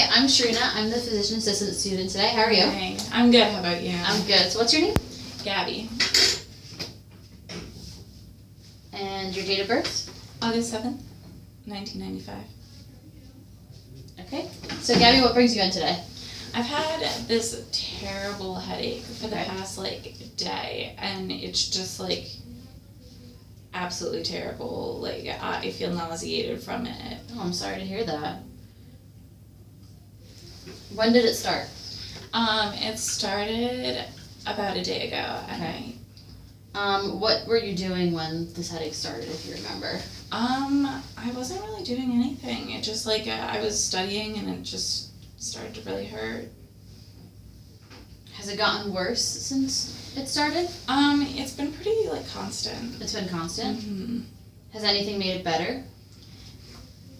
Hi, I'm Shrina. I'm the physician assistant student today. How are you? Hey, I'm good. How about you? I'm good. So what's your name? Gabby. And your date of birth? August 7th, 1995. Okay. So Gabby, what brings you in today? I've had this terrible headache for the Okay. past, day, and it's just, absolutely terrible. I feel nauseated from it. Oh, I'm sorry to hear that. When did it start? It started about a day ago at night. What were you doing when this headache started, if you remember? I wasn't really doing anything. It just, I was studying and it just started to really hurt. Has it gotten worse since it started? It's been pretty, constant. It's been constant? Mm-hmm. Has anything made it better?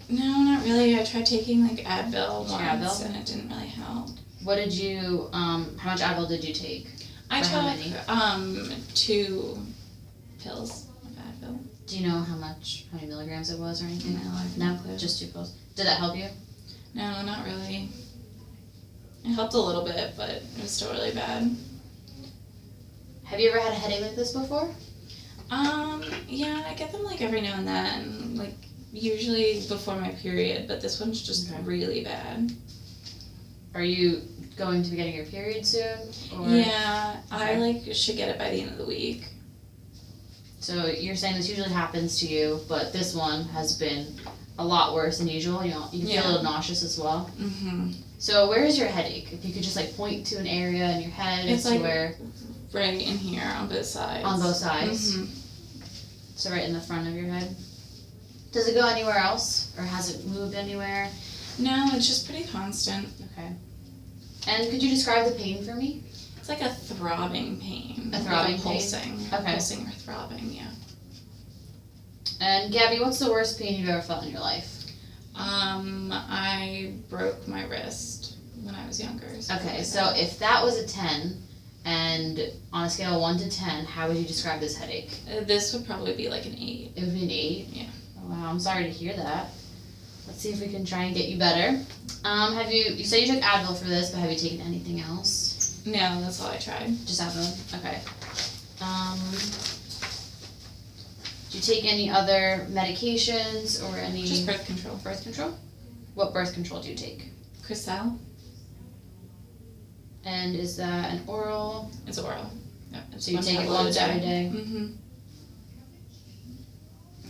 No, not really. I tried taking, Advil once, Advil? and it didn't really help. What did you, how much Advil did you take? I For how many? took, 2 pills of Advil. Do you know how many milligrams it was or anything? No, I have No, no clue. just 2 pills. Did that help you? No, not really. It helped a little bit, but it was still really bad. Have you ever had a headache like this before? Yeah, I get them, every now and then, usually before my period, but this one's just Okay. really bad. Are you going to be getting your period soon? Or? Yeah, Okay. I, should get it by the end of the week. So you're saying this usually happens to you, but this one has been a lot worse than usual. You can feel a little nauseous as well. Mm-hmm. So where is your headache? If you could just point to an area in your head It's to where. right in here on both sides. On both sides? Mm-hmm. So right in the front of your head. Does it go anywhere else, or has it moved anywhere? No, it's just pretty constant. Okay. And could you describe the pain for me? It's like a throbbing pain. A throbbing pain? pulsing. Okay. Pulsing or throbbing, yeah. And Gabby, what's the worst pain you've ever felt in your life? I broke my wrist when I was younger. Okay, so if that was a 10, and on a scale of 1 to 10, how would you describe this headache? This would probably be an 8. It would be an 8? Yeah. Oh, wow, I'm sorry to hear that. Let's see if we can try and get you better. You said you took Advil for this, but have you taken anything else? No, that's all I tried. Just Advil? Okay. Do you take any other medications or any... Just birth control. Birth control? What birth control do you take? Cristal. And is that an oral? It's oral. Yep. So you take it once every day? Mm-hmm.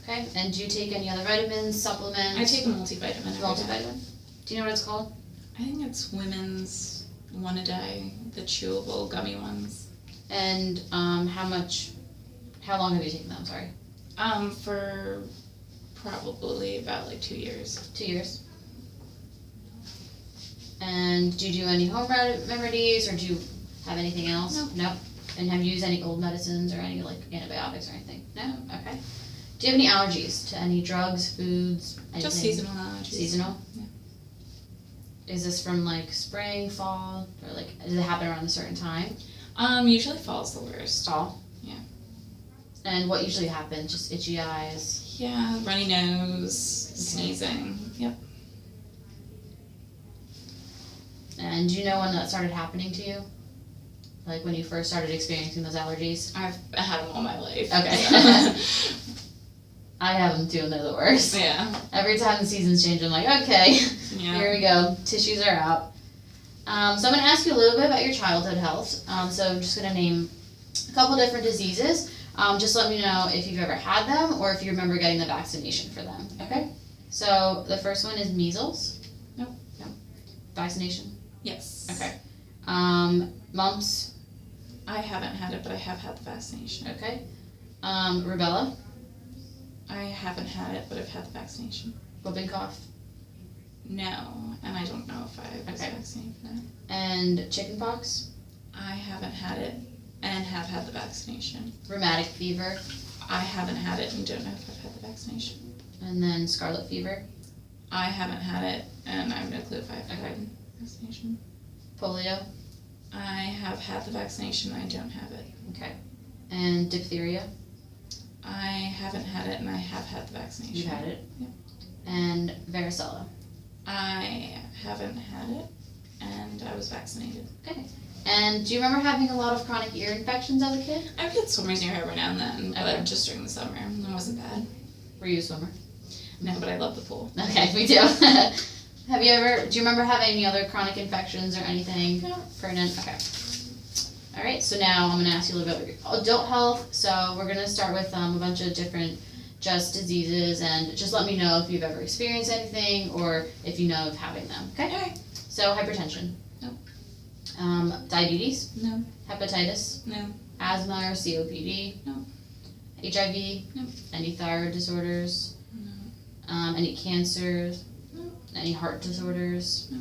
Okay. And do you take any other vitamins, supplements? I take a multivitamin every day. Multivitamin? Do you know what it's called? I think it's women's one a day, the chewable gummy ones. And how long have you taken them? Sorry. For probably about 2 years. 2 years. And do you do any home remedies, or do you have anything else? No. Nope. And have you used any old medicines or any antibiotics or anything? No? Okay. Do you have any allergies to any drugs, foods, anything? Just seasonal allergies. Seasonal? Yeah. Is this from fall, or does it happen around a certain time? Usually fall's the worst. Fall? Yeah. And what usually happens? Just itchy eyes? Yeah, runny nose, sneezing. Yep. And do you know when that started happening to you? Like when you first started experiencing those allergies? I've had them all my life. Okay. So. I have them too, and they're the worst. Yeah. Every time the seasons change, I'm like, okay, Yeah. here we go. Tissues are out. So I'm going to ask you a little bit about your childhood health. So I'm just going to name a couple different diseases. Just let me know if you've ever had them or if you remember getting the vaccination for them. Okay? So the first one is measles. Nope. No. Vaccination? Yes. Okay. Mumps. I haven't had it, but I have had the vaccination. Okay. Rubella. I haven't had it, but I've had the vaccination. Whooping cough. No, and I don't know if I was Okay. vaccinated for that. And chickenpox. I haven't had it and have had the vaccination. Rheumatic fever. I haven't had it and don't know if I've had the vaccination. And then scarlet fever. I haven't had it and I have no clue if I've had the vaccination. Polio. I have had the vaccination, I don't have it. Okay. And diphtheria. I haven't had it and I have had the vaccination. You've had it. Yep. And varicella. I haven't had it, and I was vaccinated. Okay. And do you remember having a lot of chronic ear infections as a kid? I would get swimmers near every now and then, Okay. but just during the summer. It wasn't bad. Were you a swimmer? No, but I love the pool. Okay, me too. Do you remember having any other chronic infections or anything? No. Pregnant? Okay. Alright, so now I'm going to ask you a little bit about your adult health. So we're going to start with a bunch of different just diseases, and just let me know if you've ever experienced anything or if you know of having them. Okay? Okay. So hypertension. No. Diabetes. No. Hepatitis. No. Asthma or COPD. No. HIV. No. Any thyroid disorders. No. Any cancers. No. Any heart disorders. No.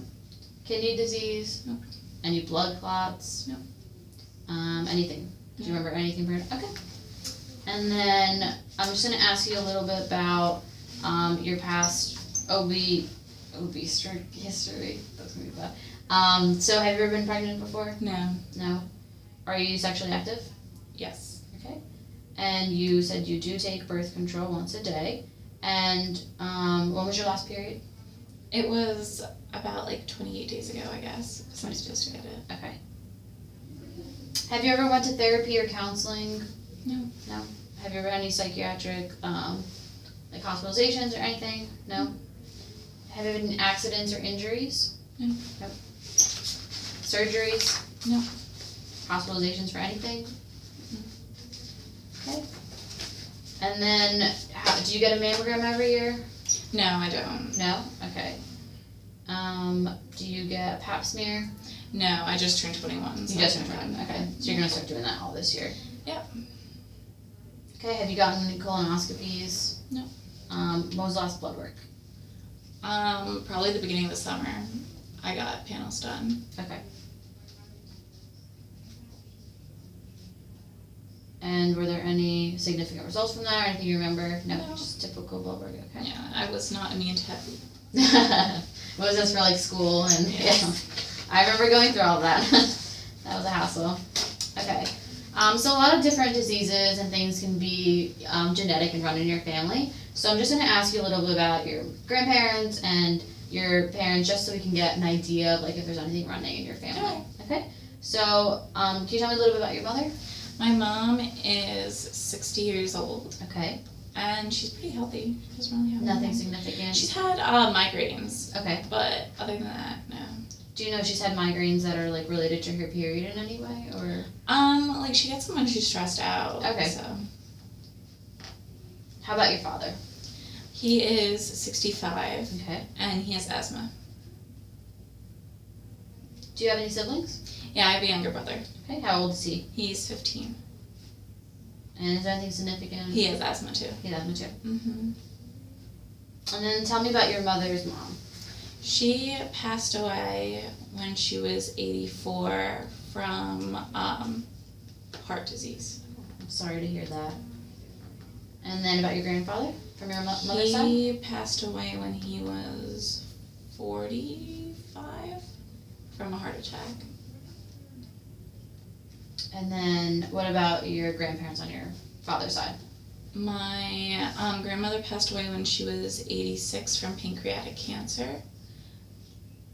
Kidney disease. No. Any blood clots. No. Anything. Do you No. remember anything? Okay. And then I'm just going to ask you a little bit about your past OB history. That's going to be bad. So have you ever been pregnant before? No. No. Are you sexually active? Yes. Okay. And you said you do take birth control once a day. And when was your last period? It was about 28 days ago, I guess, because I'm supposed to get it. Okay. Have you ever went to therapy or counseling? No. No. Have you ever had any psychiatric, hospitalizations or anything? No. Have you had any accidents or injuries? No. Nope. Surgeries? No. Hospitalizations for anything? Okay. And then, do you get a mammogram every year? No, I don't. No? Okay. Do you get a pap smear? No, I just turned 21. You just turned 21, okay. So you're gonna start doing that all this year? Yep. Okay, have you gotten any colonoscopies? No. When was the last blood work? Probably the beginning of the summer. I got panels done. Okay. And were there any significant results from that, or anything you remember? No, No. just typical blood work, okay. Yeah, I was not immune to heavy. What was this for, school and, Yes. I remember going through all of that. That was a hassle. Okay. So a lot of different diseases and things can be genetic and run in your family. So I'm just going to ask you a little bit about your grandparents and your parents, just so we can get an idea of if there's anything running in your family. Okay. So can you tell me a little bit about your mother? My mom is 60 years old, Okay. and she's pretty healthy. She doesn't really have Nothing anything. significant. She's had migraines, Okay. but other than that, no. Do you know if she's had migraines that are related to her period in any way, or? She gets them when she's stressed out. Okay. So How about your father? he is 65, Okay. and he has asthma. Do you have any siblings? Yeah, I have a younger brother. Okay. How old is he? He's 15. And is there anything significant? He has asthma too. He has me too. Mm-hmm. And then tell me about your mother's mom. She passed away when she was 84 from heart disease. I'm sorry to hear that. And then about your grandfather from your mother's side? He passed away when he was 45 from a heart attack. And then what about your grandparents on your father's side? My grandmother passed away when she was 86 from pancreatic cancer.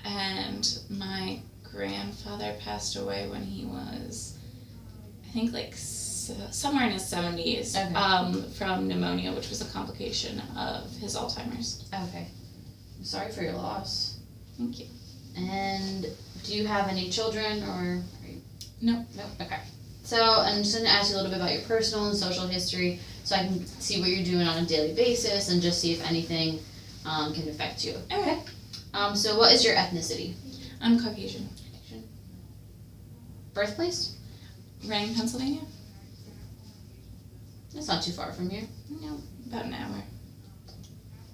And my grandfather passed away when he was, I think, somewhere in his 70s, Okay. from pneumonia, which was a complication of his Alzheimer's. Okay. I'm sorry for your loss. Thank you. And do you have any children, or are you? No. No? Okay. So I'm just going to ask you a little bit about your personal and social history so I can see what you're doing on a daily basis and just see if anything can affect you. Okay. So what is your ethnicity? I'm Caucasian. Birthplace? Reading, Pennsylvania? That's not too far from here. No, about an hour.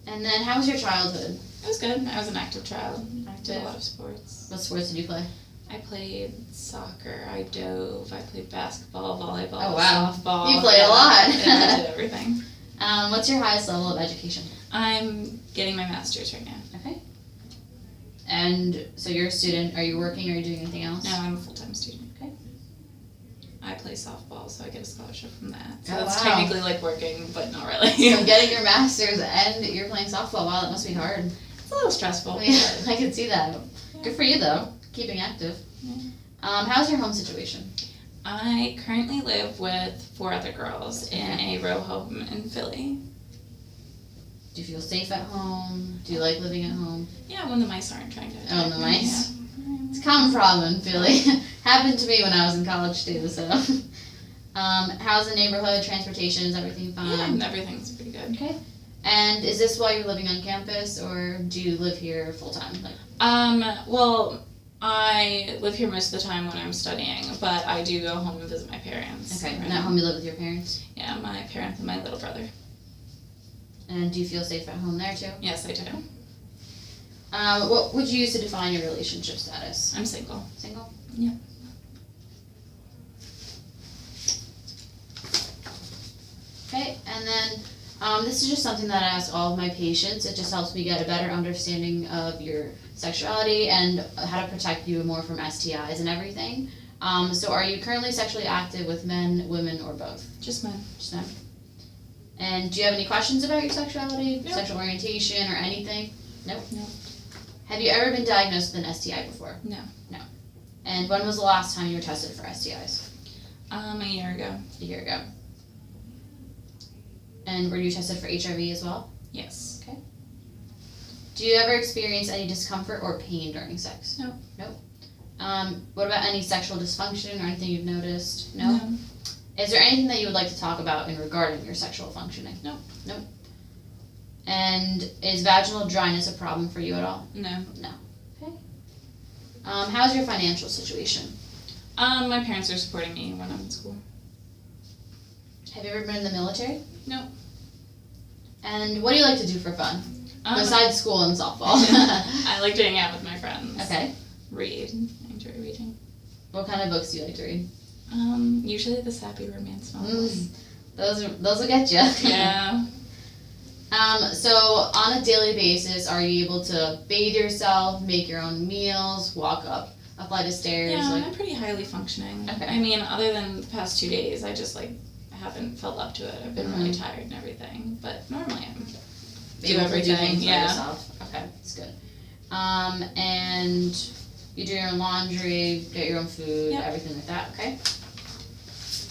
And then how was your childhood? It was good. I was an active child. I did Active. a lot of sports. What sports did you play? I played soccer, I dove, I played basketball, volleyball, Oh, wow. softball. You played a lot. Yeah, I did everything. What's your highest level of education? I'm getting my master's right now. Okay. And so you're a student. Are you working or are you doing anything else? No, I'm a full-time student. Okay. I play softball, so I get a scholarship from that. So Oh, that's wow. technically like working, but not really. So getting your master's and you're playing softball, wow, that must be hard. It's a little stressful. Yeah, I can see that. Good for you though, keeping active. Yeah. How's your home situation? I currently live with 4 other girls in a row home in Philly. Do you feel safe at home? Do you like living at home? Yeah, when the mice aren't trying to attack Oh, the me, mice? yeah. It's a common problem in Philly. Happened to me when I was in college too, so. How's the neighborhood, transportation, is everything fine? Yeah, everything's pretty good. Okay. And is this while you're living on campus, or do you live here full time? Well, I live here most of the time when I'm studying, but I do go home and visit my parents. Okay, Right. and at home you live with your parents? Yeah, my parents and my little brother. And do you feel safe at home there too? Yes, I do. What would you use to define your relationship status? I'm single. Single? Yep. Okay, and then this is just something that I ask all of my patients. It just helps me get a better understanding of your sexuality and how to protect you more from STIs and everything. So are you currently sexually active with men, women, or both? Just men. Just men. And do you have any questions about your sexuality, Nope. sexual orientation, or anything? Nope. Nope. Have you ever been diagnosed with an STI before? No. No. And when was the last time you were tested for STIs? A year ago. A year ago. And were you tested for HIV as well? Yes. Do you ever experience any discomfort or pain during sex? No. Nope. What about any sexual dysfunction or anything you've noticed? No? Is there anything that you would like to talk about in regarding your sexual functioning? Nope. Nope. And is vaginal dryness a problem for you at all? No. No. Okay. How's your financial situation? My parents are supporting me when I'm in school. Have you ever been in the military? No. And what do you like to do for fun? Besides school and softball. I like to hang out with my friends. Okay. Read. I enjoy reading. What kind of books do you like to read? Usually the sappy romance novels. Those will get you. Yeah. So on a daily basis, are you able to bathe yourself, make your own meals, walk up a flight of stairs? Yeah, I'm pretty highly functioning. Okay. I mean, other than the past 2 days, I just haven't felt up to it. I've been really Mhm. tired and everything, but normally I'm able to do everything, things by yeah. yourself. Okay, that's good. And you do your own laundry, get your own food, Yep. everything like that. Okay.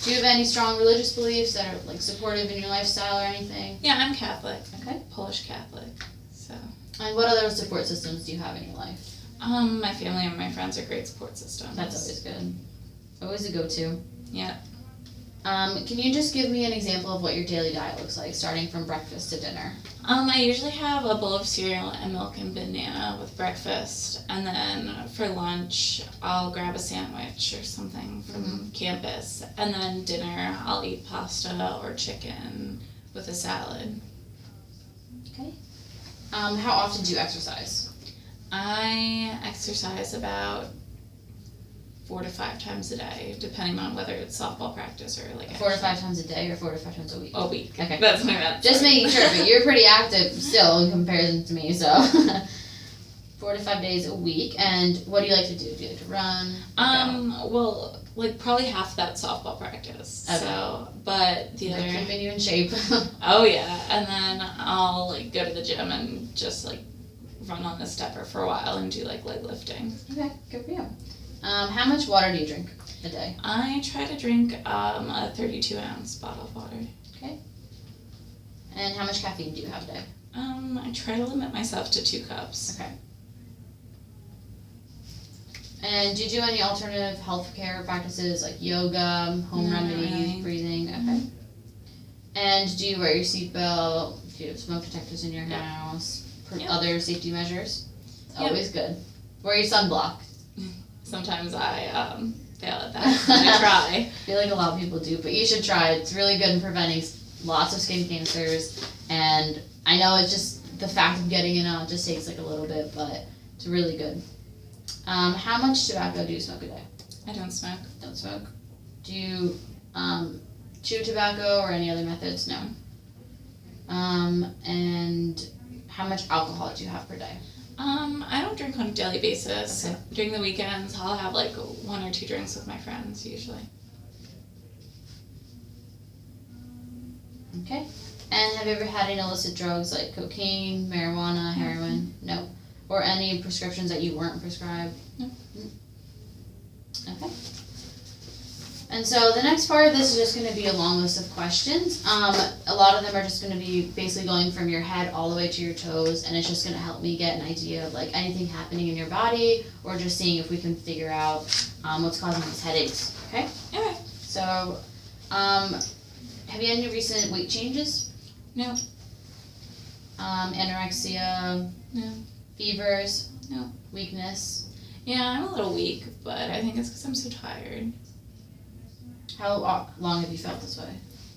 Do you have any strong religious beliefs that are like supportive in your lifestyle or anything? Yeah, I'm Catholic. Okay. Polish Catholic. So And what other support systems do you have in your life? my family and my friends are great support systems. That's always good. Always a go-to. Yeah. Can you just give me an example of what your daily diet looks like, starting from breakfast to dinner? I usually have a bowl of cereal and milk and banana with breakfast, and then for lunch I'll grab a sandwich or something from campus, and then dinner I'll eat pasta or chicken with a salad. Okay. How often do you exercise? I exercise about 4 to 5 times a day, depending on whether it's softball practice or 4 to 5 times a day or 4 to 5 times a week? a week. Okay. That's my math. Just making sure, but you're pretty active still in comparison to me, so 4 to 5 days a week. And what do you like to do? Do you like to run? Well, probably half that softball practice. Okay. So, but the They're other. keeping you in shape. Oh yeah, and then I'll go to the gym and just run on the stepper for a while and do leg lifting. Okay, good for you. How much water do you drink a day? I try to drink a 32-ounce bottle of water. Okay. And how much caffeine do you have a day? I try to limit myself to 2 cups. Okay. And do you do any alternative healthcare practices like yoga, home Not remedies, really. breathing? Okay. And do you wear your seatbelt? Do you have smoke detectors in your Yep. house? Yep. Other safety measures? It's Yep. always good. Wear your sunblock. Sometimes I fail at that. I try. I feel like a lot of people do, but you should try. It's really good in preventing lots of skin cancers. And I know it's just the fact of getting it out just takes a little bit, but it's really good. How much tobacco do you smoke a day? I don't smoke. Don't smoke. Do you chew tobacco or any other methods? No. And how much alcohol do you have per day? I don't drink on a daily basis. Okay. During the weekends, I'll have 1 or 2 drinks with my friends usually. Okay. And have you ever had any illicit drugs like cocaine, marijuana, heroin? No. Or any prescriptions that you weren't prescribed? No. Okay. And so the next part of this is just going to be a long list of questions. A lot of them are just going to be basically going from your head all the way to your toes, and it's just going to help me get an idea of like anything happening in your body, or just seeing if we can figure out what's causing these headaches. Okay? Okay. So, have you had any recent weight changes? No. Anorexia? No. Fevers? No. Weakness? Yeah, I'm a little weak, but I think it's because I'm so tired. How long have you felt this way?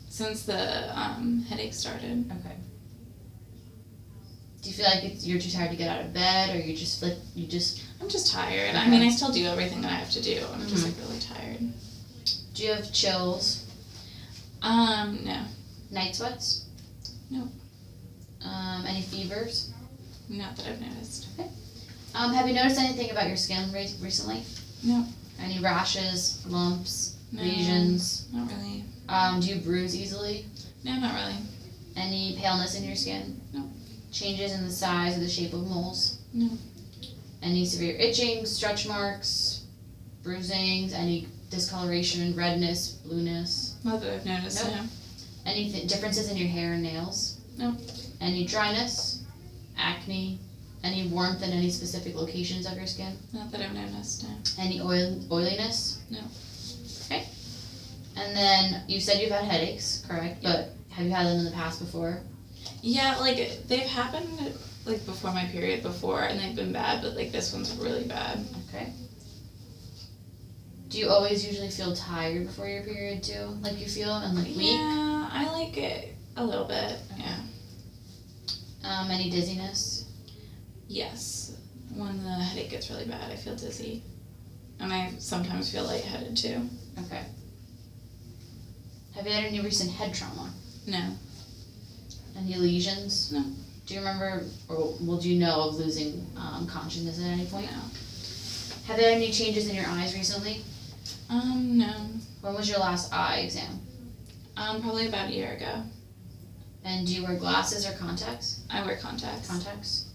Since the headache started. Okay. Do you feel like you're too tired to get out of bed, or you just like I'm just tired. Okay. I mean, I still do everything that I have to do. I'm just like really tired. Do you have chills? No. Night sweats? No. Any fevers? Not that I've noticed. Okay. Have you noticed anything about your skin recently? No. Any rashes, lumps, No. lesions? Not really. Do you bruise easily? No, not really. Any paleness in your skin? No. Changes in the size or the shape of moles? No. Any severe itching, stretch marks, bruisings, any discoloration, redness, blueness? Not that I've noticed. Nope. No. Any differences in your hair and nails? No. Any dryness, acne, any warmth in any specific locations of your skin? Not that I've noticed. No. Any oiliness? No. Okay. And then you said you've had headaches, correct? Yeah. But have you had them in the past before? Yeah, like they've happened like before my period before, and they've been bad, but like this one's really bad. Okay. Do you always usually feel tired before your period too? Like you feel and like weak? Yeah, I like it a little bit. Yeah. Any dizziness? Yes. When the headache gets really bad, I feel dizzy. And I sometimes feel lightheaded too. Okay. Have you had any recent head trauma? No. Any lesions? No. Do you remember, or do you know of losing consciousness at any point? No. Have you had any changes in your eyes recently? No. When was your last eye exam? Probably about a year ago. And do you wear glasses or contacts? I wear contacts. Contacts.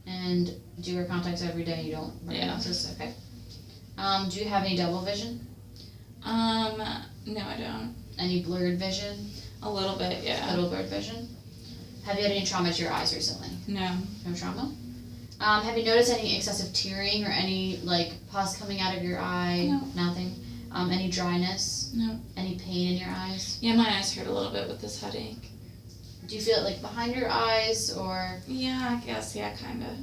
And do you wear contacts every day? You don't wear Yeah. glasses? Okay. Do you have any double vision? No, I don't. Any blurred vision? A little bit, yeah. Little blurred vision? Have you had any trauma to your eyes recently? No. No trauma? Have you noticed any excessive tearing or any like pus coming out of your eye? No. Nothing. Any dryness? No. Any pain in your eyes? Yeah, my eyes hurt a little bit with this headache. Do you feel it like behind your eyes or Yeah, I guess, yeah, kinda.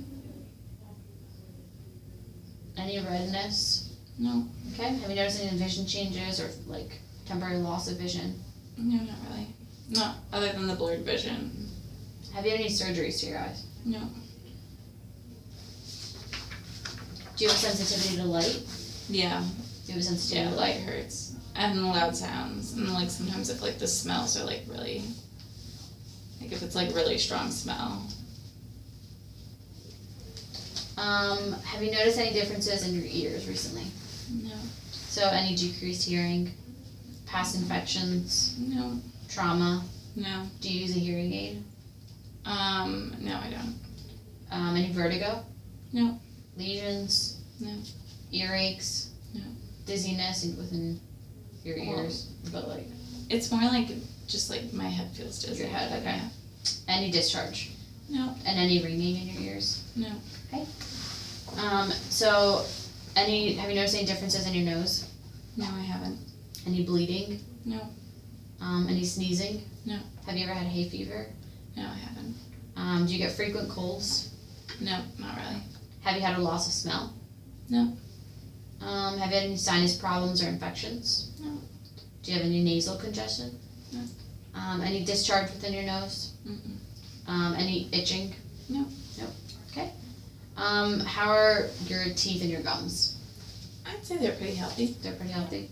any redness? No. Okay. Have you noticed any vision changes or like temporary loss of vision? No, not really. Not other than the blurred vision. Have you had any surgeries to your eyes? No. Do you have a sensitivity to light? Yeah. Do you have a sensitivity Yeah, to light hurts. And loud sounds. And like sometimes if like the smells are like really, like if it's like really strong smell. Have you noticed any differences in your ears recently? No. So any decreased hearing, past infections, No. trauma? No. Do you use a hearing aid? No, I don't. Any vertigo? No. Lesions? No. Earaches? No. Dizziness within your Well, ears? But like It's more like just like my head feels dizzy. your head, okay. Yeah. Any discharge? No. And any ringing in your ears? No. So have you noticed any differences in your nose? No, I haven't. Any bleeding? No. Any sneezing? No. Have you ever had hay fever? No, I haven't. Do you get frequent colds? No, not really. Have you had a loss of smell? No. Have you had any sinus problems or infections? No. Do you have any nasal congestion? No. Any discharge within your nose? Mm-mm. Any itching? No. Nope. Okay. How are your teeth and your gums? I'd say they're pretty healthy. They're pretty healthy.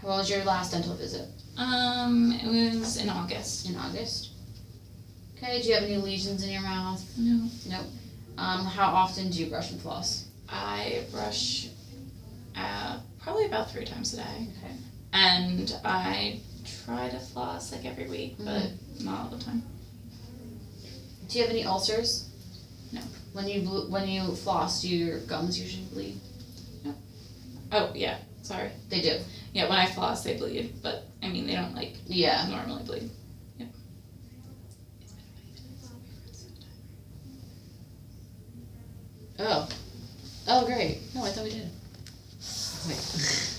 When was your last dental visit? It was in August. In August. Okay, do you have any lesions in your mouth? No. Nope. How often do you brush and floss? I brush probably about 3 times a day. Okay. And I try to floss like every week, but not all the time. Do you have any ulcers? No. When you floss, do your gums usually bleed? Oh, yeah, sorry. They do. Yeah, when I floss, they bleed, but, I mean, they don't, Yeah. normally bleed. Yep. Oh. Oh, great. No, I thought we did. Wait.